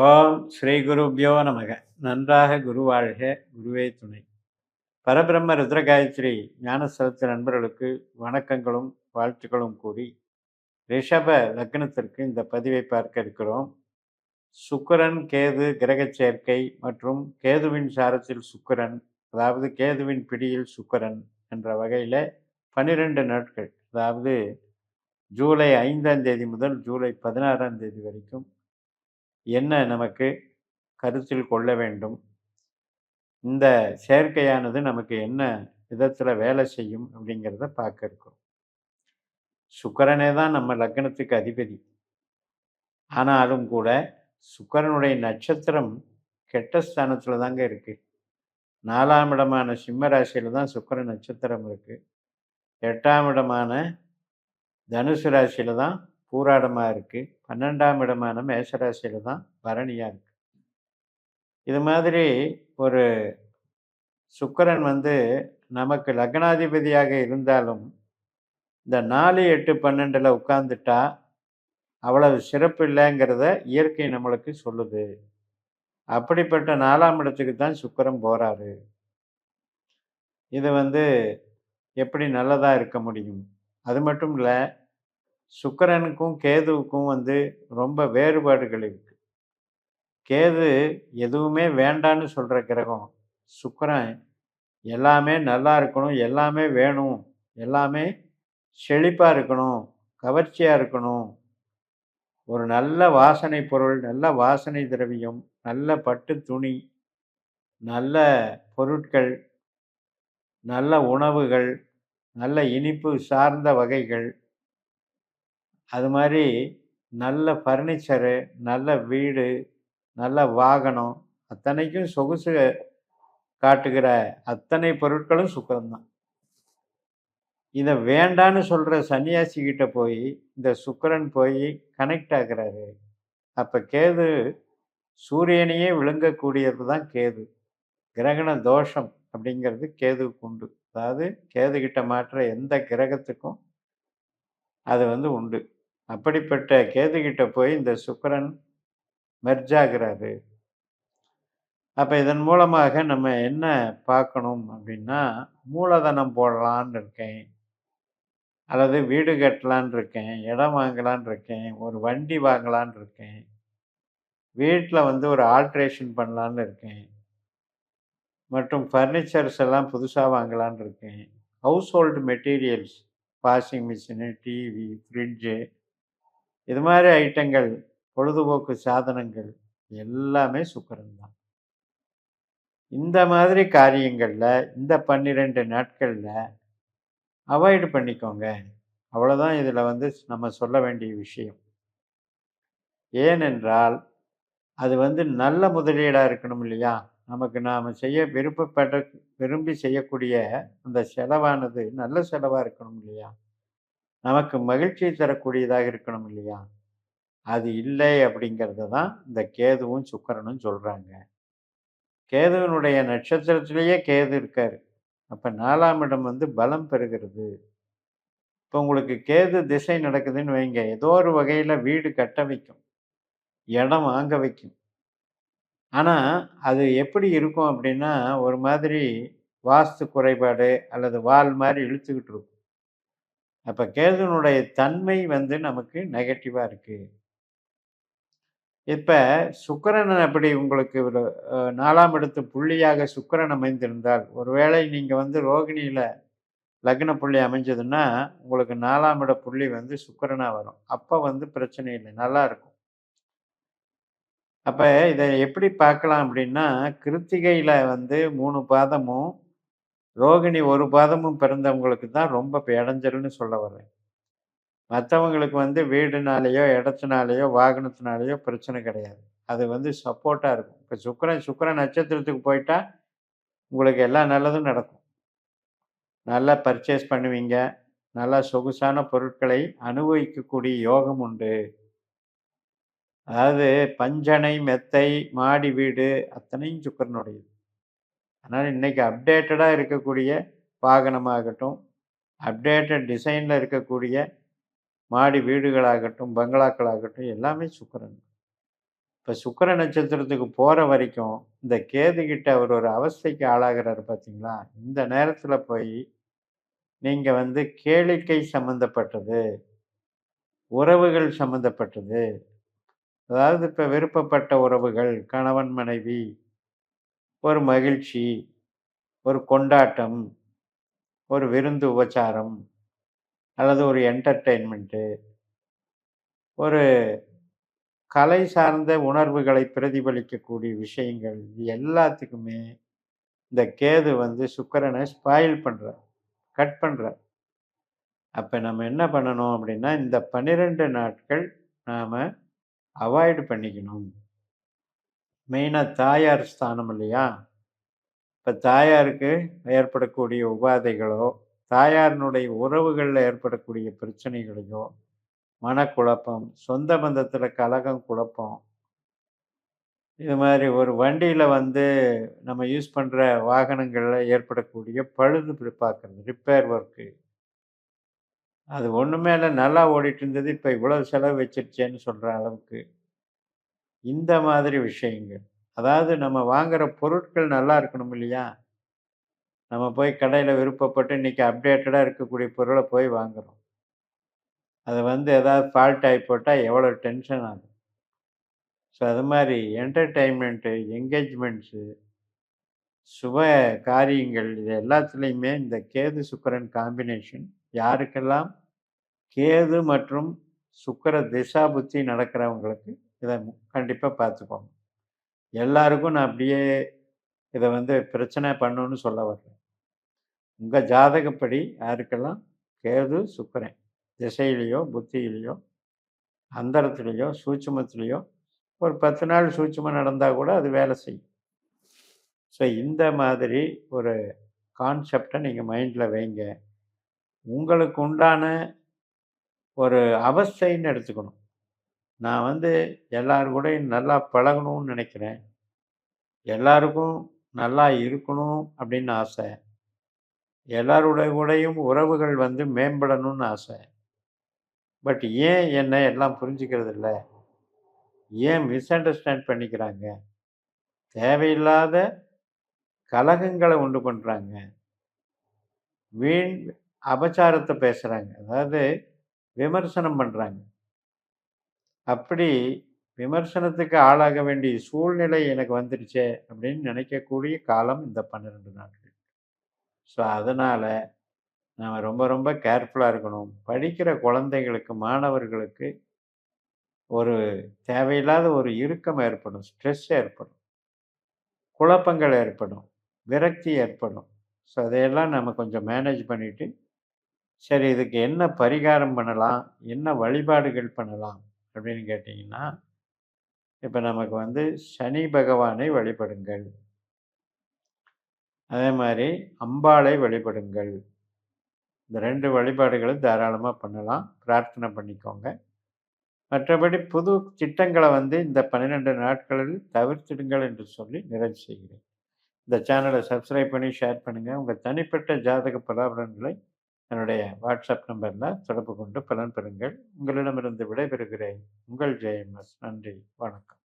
ஓம் ஸ்ரீ குருப்யோ நமக. நன்றாக குரு வாழ்க, குருவே துணை. பரபிரம்ம ருத்ரகாயத்ரி ஞானஸ்தலத்து நண்பர்களுக்கு வணக்கங்களும் வாழ்த்துக்களும் கூறி ரிஷப லக்னத்திற்கு இந்த பதிவை பார்க்க இருக்கிறோம். சுக்கிரன் கேது கிரகச் சேர்க்கை மற்றும் கேதுவின் சாரத்தில் சுக்கிரன், அதாவது கேதுவின் பிடியில் சுக்கிரன் என்ற வகையில் 12 நாட்கள், அதாவது ஜூலை 5ஆம் தேதி முதல் ஜூலை 16ஆம் தேதி வரைக்கும் என்ன நமக்கு கருத்தில் கொள்ள வேண்டும், இந்த செயற்கையானது நமக்கு என்ன விதத்தில் வேலை செய்யும் அப்படிங்கிறத பார்க்க இருக்கோம். சுக்கிரனே தான் நம்ம லக்னத்துக்கு அதிபதி. ஆனாலும் கூட சுக்கிரனுடைய நட்சத்திரம் கெட்ட ஸ்தானத்தில் தாங்க இருக்கு. 4ஆம் இடமான சிம்ம ராசியில் தான் சுக்கிரன் நட்சத்திரம் இருக்கு. 8ஆம் இடமான தனுசு ராசியில் தான் பூராடமாக இருக்கு. 12ஆம் இடமான மேஷராசியில் தான் பரணியாக இருக்கு. இது மாதிரி ஒரு சுக்கிரன் நமக்கு லக்னாதிபதியாக இருந்தாலும் இந்த 4, 8, 12 உட்கார்ந்துட்டா அவ்வளவு சிறப்பு இல்லைங்கிறத இயற்கை நம்மளுக்கு சொல்லுது. அப்படிப்பட்ட 4ஆம் இடத்துக்கு தான் சுக்கிரன் போறாரு. இது எப்படி நல்லதா இருக்க முடியும்? அது மட்டும் இல்லை, சுக்கிரனுக்கும் கேதுவுக்கும் ரொம்ப வேறுபாடுகள் இருக்கு. கேது எதுவுமே வேண்டான்னு சொல்ற கிரகம். சுக்கிரன் எல்லாமே நல்லா இருக்கணும், எல்லாமே வேணும், எல்லாமே செழிப்பா இருக்கணும், கவர்ச்சியா இருக்கணும், ஒரு நல்ல வாசனை பொருள், நல்ல வாசனை திரவியம், நல்ல பட்டு துணி, நல்ல பொருட்கள், நல்ல உணவுகள், நல்ல இனிப்பு சார்ந்த வகைகள், அது மாதிரி நல்ல ஃபர்னிச்சரு, நல்ல வீடு, நல்ல வாகனம், அத்தனைக்கும் சொகுசு காட்டுகிற அத்தனை பொருட்களும் சுக்கிரன் தான். இதை வேண்டான்னு சொல்கிற சன்னியாசி கிட்ட போய் இந்த சுக்கிரன் போய் கனெக்ட் ஆகுறாரு. அப்போ கேது சூரியனையே விழுங்கக்கூடியது தான் கேது. கிரகண தோஷம் அப்படிங்கிறது கேதுவுக்கு உண்டு. அதாவது கேது கிட்ட மாற்ற எந்த கிரகத்துக்கும் அது உண்டு. அப்படிப்பட்ட கேது கிட்ட போய் இந்த சுக்கிரன் மெர்ஜ் ஆகிறாரு. அப்போ இதன் மூலமாக நம்ம என்ன பார்க்கணும் அப்படின்னா, மூலதனம் போடலான்னு இருக்கேன், அல்லது வீடு கட்டலான்னு இருக்கேன், இடம் வாங்கலான்னு இருக்கேன், ஒரு வண்டி வாங்கலான்னு இருக்கேன், வீட்டில் ஒரு ஆல்ட்ரேஷன் பண்ணலான்னு இருக்கேன், மற்றும் ஃபர்னிச்சர்ஸ் எல்லாம் புதுசாக வாங்கலான்னு இருக்கேன், house hold materials, washing machine, TV, fridge, இது மாதிரி ஐட்டங்கள், பொழுதுபோக்கு சாதனங்கள் எல்லாமே சுக்கிரன் தான். இந்த மாதிரி காரியங்களில் இந்த 12 நாட்களில் அவாய்டு பண்ணிக்கோங்க. அவ்வளோதான் இதில் நம்ம சொல்ல வேண்டிய விஷயம். ஏனென்றால் அது நல்ல முதலீடாக இருக்கணும் இல்லையா? நமக்கு நாம் விரும்பி செய்யக்கூடிய அந்த செலவானது நல்ல செலவாக இருக்கணும் இல்லையா? நமக்கு மகிழ்ச்சி தரக்கூடியதாக இருக்கணும் இல்லையா? அது இல்லை அப்படிங்கிறத தான் இந்த கேதுவும் சுக்கிரனும் சொல்கிறாங்க. கேதுவினுடைய நட்சத்திரத்திலேயே கேது இருக்காரு. அப்போ 4ஆம் இடம் பலம் பெறுகிறது. இப்போ உங்களுக்கு கேது திசை நடக்குதுன்னு வைங்க, ஏதோ ஒரு வகையில் வீடு கட்ட வைக்கும், இடம் வாங்க வைக்கும். ஆனால் அது எப்படி இருக்கும் அப்படின்னா, ஒரு மாதிரி வாஸ்து குறைபாடு அல்லது வால் மாதிரி இழுத்துக்கிட்டு இருக்கும். அப்போ கேதுனுடைய தன்மை நமக்கு நெகட்டிவாக இருக்குது. இப்போ சுக்கிரன் அப்படி உங்களுக்கு 4ஆம் இடத்து புள்ளியாக சுக்கிரன் அமைந்திருந்தால், ஒருவேளை நீங்கள் ரோகிணியில் லக்ன புள்ளி அமைஞ்சதுன்னா உங்களுக்கு 4ஆம் இட புள்ளி சுக்கிரனாக வரும். அப்போ பிரச்சனை இல்லை, நல்லா இருக்கும். அப்போ இதை எப்படி பார்க்கலாம் அப்படின்னா, கிருத்திகையில் 3 பாதமும் ரோகிணி 1 பாதமும் பிறந்தவங்களுக்கு தான் ரொம்ப இடைஞ்சல்னு சொல்ல வரேன். மற்றவங்களுக்கு வீடுனாலேயோ இடத்துனாலேயோ வாகனத்தினாலேயோ பிரச்சனை கிடையாது. அது சப்போர்ட்டாக இருக்கும். இப்போ சுக்கிரன் நட்சத்திரத்துக்கு போயிட்டா உங்களுக்கு எல்லா நல்லதும் நடக்கும். நல்லா பர்ச்சேஸ் பண்ணுவீங்க, நல்லா சொகுசான பொருட்களை அனுபவிக்கக்கூடிய யோகம் உண்டு. அதாவது பஞ்சனை, மெத்தை, மாடி வீடு அத்தனையும் சுக்கிரனுடையது. அதனால் இன்றைக்கி அப்டேட்டடாக இருக்கக்கூடிய வாகனமாகட்டும், அப்டேட்டட் டிசைனில் இருக்கக்கூடிய மாடி வீடுகளாகட்டும், பங்களாக்களாகட்டும் எல்லாமே சுக்கிரன். இப்போ சுக்கிர நட்சத்திரத்துக்கு போகிற வரைக்கும் இந்த கேதுகிட்ட அவர் ஒரு அவஸ்தைக்கு ஆளாகிறாரு பார்த்தீங்களா? இந்த நேரத்தில் போய் நீங்கள் வந்து கேளிக்கை சம்மந்தப்பட்டது, உறவுகள் சம்மந்தப்பட்டது, அதாவது இப்போ விருப்பப்பட்ட உறவுகள், கணவன் மனைவி, ஒரு மகிழ்ச்சி, ஒரு கொண்டாட்டம், ஒரு விருந்து உபச்சாரம், அல்லது ஒரு என்டர்டெயின்மெண்ட்டு, ஒரு கலை சார்ந்த உணர்வுகளை பிரதிபலிக்கக்கூடிய விஷயங்கள், இது எல்லாத்துக்குமே இந்த கேது வந்து சுக்கிரனை ஸ்பாயில் பண்றார், கட் பண்றார். அப்ப நம்ம என்ன பண்ணணும் அப்படின்னா, இந்த 12 நாட்கள் நாம அவாய்ட் பண்ணிக்கணும். மெயினா தாயார் ஸ்தானம் இல்லையா? இப்ப தாயாருக்கு ஏற்படக்கூடிய உபாதைகளோ, தாயாரினுடைய உறவுகள்ல ஏற்படக்கூடிய பிரச்சனைகளையோ, மனக்குழப்பம், சொந்த பந்தத்துல கலகம், குழப்பம், இது மாதிரி ஒரு வண்டியில வந்து நம்ம யூஸ் பண்ற வாகனங்கள்ல ஏற்படக்கூடிய பழுது பார்க்கறது, ரிப்பேர் ஒர்க்கு. அது ஒண்ணுமே இல்ல, நல்லா ஓடிட்டு இருந்தது. இப்ப இவ்வளவு செலவு வச்சிருச்சேன்னு சொல்ற அளவுக்கு. இந்த மாதிரி விஷயங்கள். அதாவது நம்ம வாங்குற பொருட்கள் நல்லா இருக்கணும் இல்லையா? நம்ம போய் கடையில விருப்பப்பட்டு இன்னைக்கு அப்டேட்டடா இருக்கக்கூடிய பொருள போய் வாங்குறோம். அது வந்து ஏதாவது ஃபால்ட் ஆயி போட்டா எவ்வளோ டென்ஷன் ஆகும். ஸோ அது மாரி என்டர்டெயின்மெண்ட்டு, என்கேஜ்மெண்ட்ஸு, சுப காரியங்கள் இது எல்லாத்துலயுமே இந்த கேது, சுக்கிரன் காம்பினேஷன் யாருக்கெல்லாம் கேது மற்றும் சுக்கிர திசா புத்தி நடக்கிறவங்களுக்கு இத கண்டிப்பா பார்த்துக்கோங்க. எல்லாருக்கும் நான் அப்படியே இத வந்து பிரச்சனை பண்ணுன்னு சொல்ல வரல. உங்க ஜாதகப்படி யாருக்கெல்லாம் கேது, சுக்கிரன் திசையிலயோ, புத்தியிலயோ, அந்தரத்திலயோ, சூட்சுமத்திலயோ ஒரு 10 நாள் சூட்சுமம் நடந்தா கூட அது வேலை செய்யும். ஸோ இந்த மாதிரி ஒரு கான்செப்ட்ட நீங்க மைண்ட்ல வைங்க. உங்களுக்கு உண்டான ஒரு அவஸ்தைன்னு எடுத்துக்கணும். நான் வந்து எல்லார் கூடயும் நல்லா பழகணும்னு நினைக்கிறேன். எல்லாருக்கும் நல்லா இருக்கணும் அப்படின்னு ஆசை. எல்லாருடைய கூடயும் உறவுகள் வந்து மேம்படணும்னு ஆசை. பட் ஏன் என்ன எல்லாம் புரிஞ்சுக்கிறது இல்ல? ஏன் மிஸ் அண்டர்ஸ்டாண்ட் பண்ணிக்கிறாங்க? தேவையில்லாத கலகங்கள உண்டு பண்றாங்க. வீண் அபச்சாரத்த பேசுறாங்க. அதாவது விமர்சனம் பண்றாங்க. அப்படி விமர்சனத்துக்கு ஆளாக வேண்டிய சூழ்நிலை எனக்கு வந்துருச்சே அப்படின்னு நினைக்கக்கூடிய காலம் இந்த 12 நாட்கள். ஸோ அதனால நாம ரொம்ப ரொம்ப கேர்ஃபுல்லா இருக்கணும். படிக்கிற குழந்தைகளுக்கு, மாணவர்களுக்கு ஒரு தேவையில்லாத ஒரு இறுக்கம் ஏற்படும். ஸ்ட்ரெஸ் ஏற்படும். குழப்பங்கள் ஏற்படும். விரக்தி ஏற்படும். ஸோ அதையெல்லாம் நம்ம கொஞ்சம் மேனேஜ் பண்ணிட்டு, சரி இதுக்கு என்ன பரிகாரம் பண்ணலாம்? என்ன வழிபாடுகள் பண்ணலாம்? அப்படின்னு கேட்டீங்கன்னா, இப்ப நமக்கு வந்து சனி பகவானை வழிபடுங்கள். அதே மாரி அம்பாளை வழிபடுங்கள். இந்த 2 வழிபாடுகளும் தாராளமா பண்ணலாம். பிரார்த்தனை பண்ணிக்கோங்க. மற்றபடி புது திட்டங்கள வந்து இந்த 12 நாட்களில் தவிர்த்திடுங்கள் என்று சொல்லி நிறைவு செய்கிறேன். இந்த சேனலை சப்ஸ்கிரைப் பண்ணி ஷேர் பண்ணுங்க. உங்க தனிப்பட்ட ஜாதக பலாபலன்களை என்னுடைய வாட்ஸ்அப் நம்பர்ல தொடர்பு கொண்டு பலன் பெறுங்கள். உங்களிடமிருந்து விடைபெறுகிறேன். உங்கள் ஜெயம்எஸ். நன்றி. வணக்கம்.